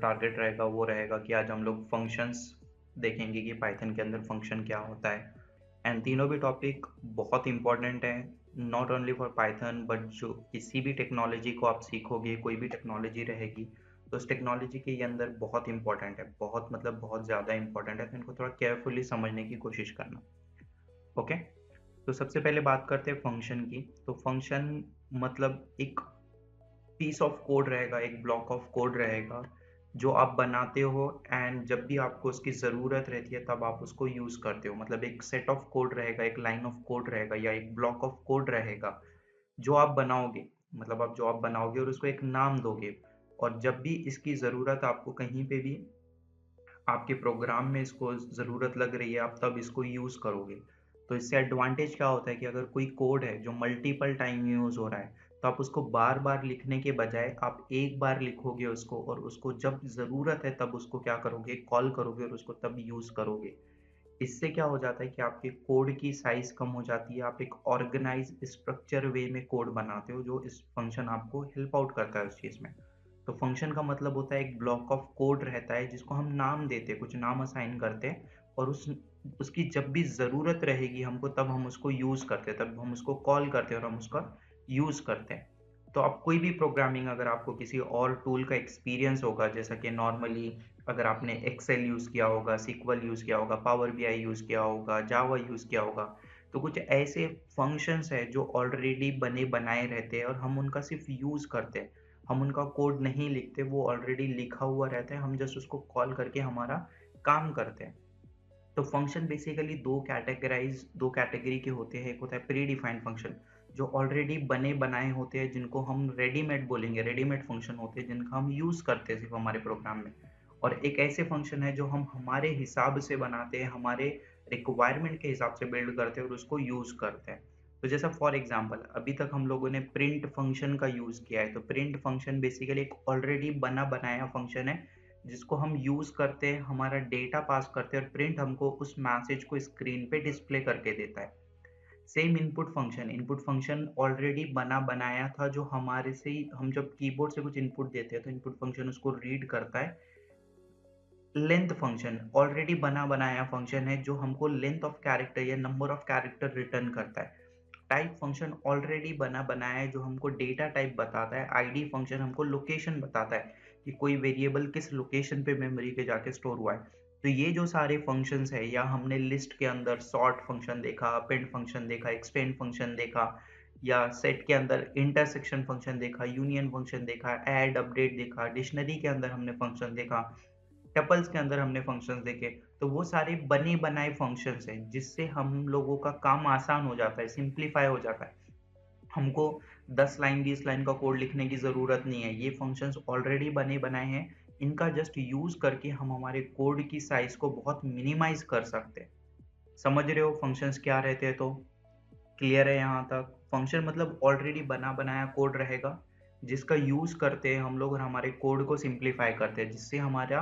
Target रहेगा वो रहेगा कि आज हम लोग फंक्शंस देखेंगे कि पाइथन के अंदर फंक्शन क्या होता है। एंड तीनों भी टॉपिक बहुत इंपॉर्टेंट है, not only for Python but जो किसी भी टेक्नोलॉजी को आप सीखोगे, कोई भी टेक्नोलॉजी रहेगी तो उस टेक्नोलॉजी के अंदर बहुत इंपॉर्टेंट है, बहुत मतलब बहुत ज़्यादा इंपॉर्टेंट है, तो इनको थोड़ा केयरफुली समझने की कोशिश करना। ओके, तो सबसे पहले बात करते हैं फंक्शन की। तो फंक्शन मतलब एक पीस ऑफ कोड रहेगा, एक ब्लॉक ऑफ कोड रहेगा जो आप बनाते हो एंड जब भी आपको उसकी ज़रूरत रहती है तब आप उसको यूज़ करते हो। मतलब एक सेट ऑफ कोड रहेगा, एक लाइन ऑफ कोड रहेगा या एक ब्लॉक ऑफ कोड रहेगा जो आप बनाओगे। मतलब आप जो आप बनाओगे और उसको एक नाम दोगे, और जब भी इसकी ज़रूरत आपको कहीं पे भी आपके प्रोग्राम में इसको ज़रूरत लग रही है आप तब इसको यूज़ करोगे। तो इससे एडवांटेज क्या होता है कि अगर कोई कोड है जो मल्टीपल टाइम यूज़ हो रहा है तो आप उसको बार बार लिखने के बजाय आप एक बार लिखोगे उसको, और उसको जब ज़रूरत है तब उसको क्या करोगे, कॉल करोगे और उसको तब यूज़ करोगे। इससे क्या हो जाता है कि आपके कोड की साइज़ कम हो जाती है, आप एक ऑर्गेनाइज़ स्ट्रक्चर वे में कोड बनाते हो जो इस फंक्शन आपको हेल्प आउट करता है उस चीज़ में। तो फंक्शन का मतलब होता है एक ब्लॉक ऑफ कोड रहता है जिसको हम नाम देते हैं, कुछ नाम असाइन करते हैं, और उसकी जब भी ज़रूरत रहेगी हमको तब हम उसको यूज़ करते हैं, तब हम उसको कॉल करते हैं और हम उसका यूज़ करते हैं। तो आप कोई भी प्रोग्रामिंग, अगर आपको किसी और टूल का एक्सपीरियंस होगा, जैसा कि नॉर्मली अगर आपने एक्सेल यूज़ किया होगा, सिक्वल यूज़ किया होगा, पावर बीआई यूज़ किया होगा, जावा यूज़ किया होगा, तो कुछ ऐसे फंक्शंस हैं जो ऑलरेडी बने बनाए रहते हैं और हम उनका सिर्फ यूज़ करते हैं। हम उनका कोड नहीं लिखते, वो ऑलरेडी लिखा हुआ रहता है, हम जस्ट उसको कॉल करके हमारा काम करते हैं। तो फंक्शन बेसिकली दो कैटेगरी के होते हैं। एक होता है प्री डिफाइंड फंक्शन जो ऑलरेडी बने बनाए होते हैं, जिनको हम रेडीमेड बोलेंगे, रेडीमेड फंक्शन होते हैं जिनका हम यूज़ करते हैं सिर्फ हमारे प्रोग्राम में। और एक ऐसे फंक्शन है जो हम हमारे हिसाब से बनाते हैं, हमारे रिक्वायरमेंट के हिसाब से बिल्ड करते हैं और उसको यूज़ करते हैं। तो जैसा फॉर एग्जांपल अभी तक हम लोगों ने प्रिंट फंक्शन का यूज़ किया है, तो प्रिंट फंक्शन बेसिकली एक ऑलरेडी बना बनाया फंक्शन है जिसको हम यूज़ करते हैं, हमारा डेटा पास करते हैं और प्रिंट हमको उस मैसेज को स्क्रीन पे डिस्प्ले करके देता है। सेम इनपुट फंक्शन ऑलरेडी बना बनाया था जो हमारे से ही, हम जब कीबोर्ड से कुछ इनपुट देते हैं तो इनपुट फंक्शन उसको रीड करता है। लेंथ फंक्शन ऑलरेडी बना बनाया फंक्शन है जो हमको लेंथ ऑफ कैरेक्टर या नंबर ऑफ कैरेक्टर रिटर्न करता है। टाइप फंक्शन ऑलरेडी बना बनाया है जो हमको डेटा टाइप बताता है। आईडी फंक्शन हमको लोकेशन बताता है कि कोई वेरिएबल किस लोकेशन पे मेमोरी पे जाके स्टोर हुआ है। तो ये जो सारे फंक्शंस है, या हमने लिस्ट के अंदर सॉर्ट फंक्शन देखा, अपेंड फंक्शन देखा, एक्सटेंड फंक्शन देखा, या सेट के अंदर इंटरसेक्शन फंक्शन देखा, यूनियन फंक्शन देखा, ऐड अपडेट देखा, डिक्शनरी के अंदर हमने फंक्शन देखा, टपल्स के अंदर हमने फंक्शंस देखे। तो वो सारे बने बनाए फंक्शंस हैं जिससे हम लोगों का काम आसान हो जाता है, सिंप्लीफाई हो जाता है। हमको 10 लाइन 20 लाइन का कोड लिखने की ज़रूरत नहीं है, ये फंक्शंस ऑलरेडी बने बनाए हैं। इनका जस्ट यूज़ करके हम हमारे कोड की साइज़ को बहुत मिनिमाइज़ कर सकते हैं। समझ रहे हो फंक्शंस क्या रहते हैं? तो क्लियर है यहाँ तक? फंक्शन मतलब ऑलरेडी बना बनाया कोड रहेगा जिसका यूज़ करते हैं हम लोग और हमारे कोड को सिंप्लीफाई करते हैं, जिससे हमारा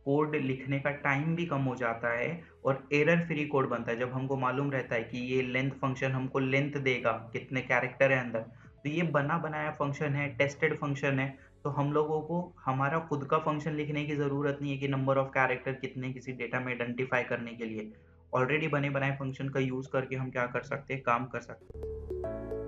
कोड लिखने का टाइम भी कम हो जाता है और एरर फ्री कोड बनता है। जब हमको मालूम रहता है कि ये लेंथ फंक्शन हमको लेंथ देगा, कितने कैरेक्टर है अंदर, तो ये बना बनाया फंक्शन है, टेस्टेड फंक्शन है, तो हम लोगों को हमारा खुद का फंक्शन लिखने की ज़रूरत नहीं है कि नंबर ऑफ कैरेक्टर कितने किसी डेटा में आइडेंटिफाई करने के लिए। ऑलरेडी बने बनाए फंक्शन का यूज़ करके हम क्या कर सकते हैं, काम कर सकते हैं।